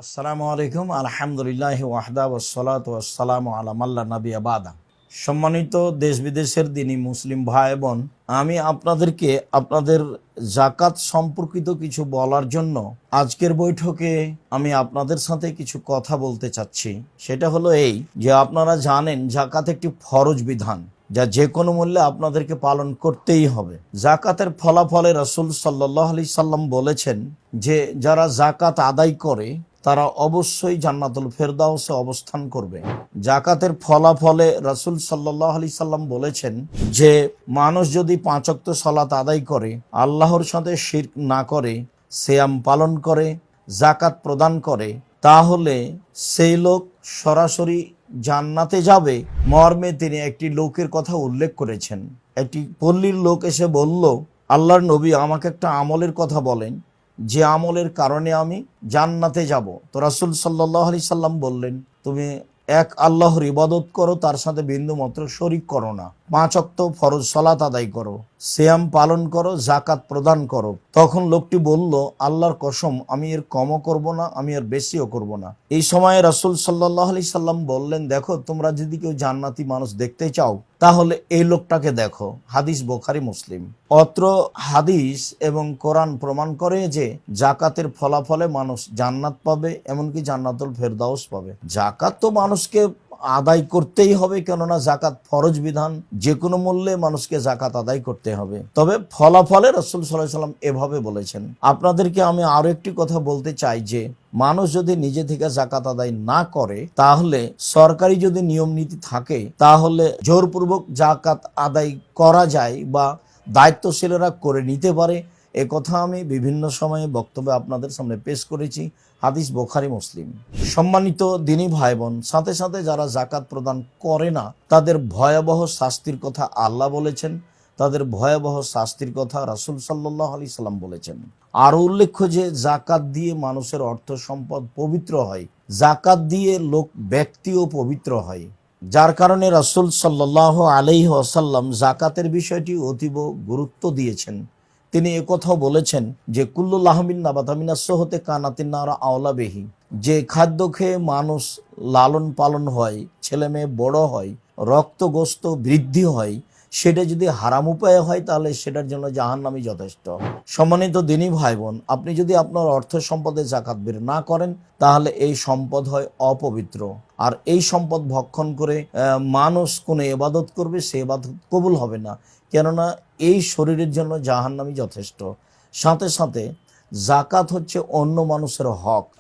আসসালামু আলাইকুম আলহামদুলিল্লাহ ওয়াহদা ওয়াসসালাতু ওয়াসসালামু আলা মাল্লা নাবিয়্যা বাদা। সম্মানিত দেশ বিদেশের দিনী মুসলিম ভাই বোন, আমি আপনাদেরকে আপনাদের জাকাত সম্পর্কিত কিছু বলার জন্য আজকের বৈঠকে আমি আপনাদের সাথে কিছু কথা বলতে চাচ্ছি। সেটা হলো এই যে আপনারা জানেন জাকাত একটি ফরজ বিধান, যা যে কোনো মূল্যে আপনাদেরকে পালন করতেই হবে। জাকাতের ফলাফলে রাসূল সাল্লাল্লাহু আলাইহি সাল্লাম বলেছেন যে যারা জাকাত আদায় করে তারা অবশ্যই জান্নাতুল ফেরদাউসে অবস্থান করবে। জাকাতের ফলাফলে রাসূল সাল্লাল্লাহু আলাইহি সাল্লাম বলেছেন যে মানুষ যদি 5 ওয়াক্ত সালাত আদায় করে, আল্লাহর সাথে শিরক না করে, সিয়াম পালন করে, জাকাত প্রদান করে, তাহলে সেই লোক সরাসরি জান্নাতে যাবে মর্মে তিনি একটি লোকের কথা উল্লেখ করেছেন। একটি পল্লীর লোক এসে বলল, আল্লাহর নবী আমাকে একটা আমলের কথা বলেন, যে আমলের কারণে আমি জান্নাতে যাব। তো রাসূল সাল্লাল্লাহু আলাইহি সাল্লাম বললেন, তুমি এক আল্লাহর ইবাদত করো, তার সাথে বিন্দু মাত্র শরিক করো না, 5 ওয়াক্ত ফরজ সালাত আদায় করো, সিয়াম পালন করো, জাকাত প্রদান করো। তখন লোকটি বলল, আল্লাহর কসম আমি এর কমও করব না, আমি এর বেশিও করব না। এই সময় রাসূল সাল্লাল্লাহু আলাইহি সাল্লাম বললেন, দেখো তোমরা যদি কেউ জান্নাতি মানুষ দেখতে চাও তাহলে এই লোকটাকে দেখো। হাদিস বুখারী মুসলিম। অত্র হাদিস এবং কোরআন প্রমাণ করে যে জাকাতের ফলাফলে মানুষ জান্নাত পাবে, এমনকি জান্নাতুল ফেরদাউস পাবে। জাকাত তো মানুষকে আদায় করতেই হবে, কেননা জাকাত ফরজ বিধান, যে কোনো মূল্যে মানুষকে জাকাত আদায় করতে হবে। তবে ফলাফলে রাসূল সাল্লাল্লাহু আলাইহি সাল্লাম এভাবে বলেছেন। আপনাদেরকে আমি আরো একটি কথা বলতে চাই যে মানুষ যদি নিজে থেকে জাকাত আদায় না করে, তাহলে সরকারি যদি নিয়ম নীতি থাকে তাহলে জোরপূর্বক জাকাত আদায় করা যায় বা দায়িত্বশীলরা করে নিতে পারে। এ কথা আমি বিভিন্ন সময়ে বক্তব্যে আপনাদের সামনে পেশ করেছি। হাদিস বুখারী মুসলিম। সম্মানিত দ্বীনী ভাই বোন, সাথে সাথে যারা জাকাত প্রদান করে না তাদের ভয়াবহ শাস্তির কথা আল্লাহ বলেছেন, তাদের ভয়াবহ শাস্তির কথা রাসূল সাল্লাল্লাহু আলাইহি সাল্লাম বলেছেন। আরো উল্লেখ্য যে জাকাত দিয়ে মানুষের অর্থ সম্পদ পবিত্র হয়, জাকাত দিয়ে লোক ব্যক্তিও পবিত্র হয়, যার কারণে রাসূল সাল্লাল্লাহু আলাইহি ওয়াসাল্লাম জাকাতের বিষয়টি অতীব গুরুত্ব দিয়েছেন। তিনি একথাও বলেছেন যে কুল্লু লাহমিন নাবাতা মিনাস সুহতি কানাতিন নারা আওলা বিহি, যে খাদ্য খেয়ে মানুষ লালন পালন হয়, ছেলে মেয়ে বড় হয়, রক্ত গোস্ত বৃদ্ধি হয়, সেটা যদি হারাম উপায়ে হয় তাহলে সেটার জন্য জাহান্নামই যথেষ্ট। সম্মানিত দ্বীনী ভাই বোন, আপনি যদি আপনার অর্থ সম্পদে জাকাত বের না করেন তাহলে এই সম্পদ হয় অপবিত্র, আর এই সম্পদ ভক্ষণ করে মানুষ কোনো ইবাদত করবে, সে ইবাদত কবুল হবে না, কেননা এই শরীরের জন্য জাহান্নামই যথেষ্ট। সাথে সাথে জাকাত হচ্ছে অন্য মানুষের হক।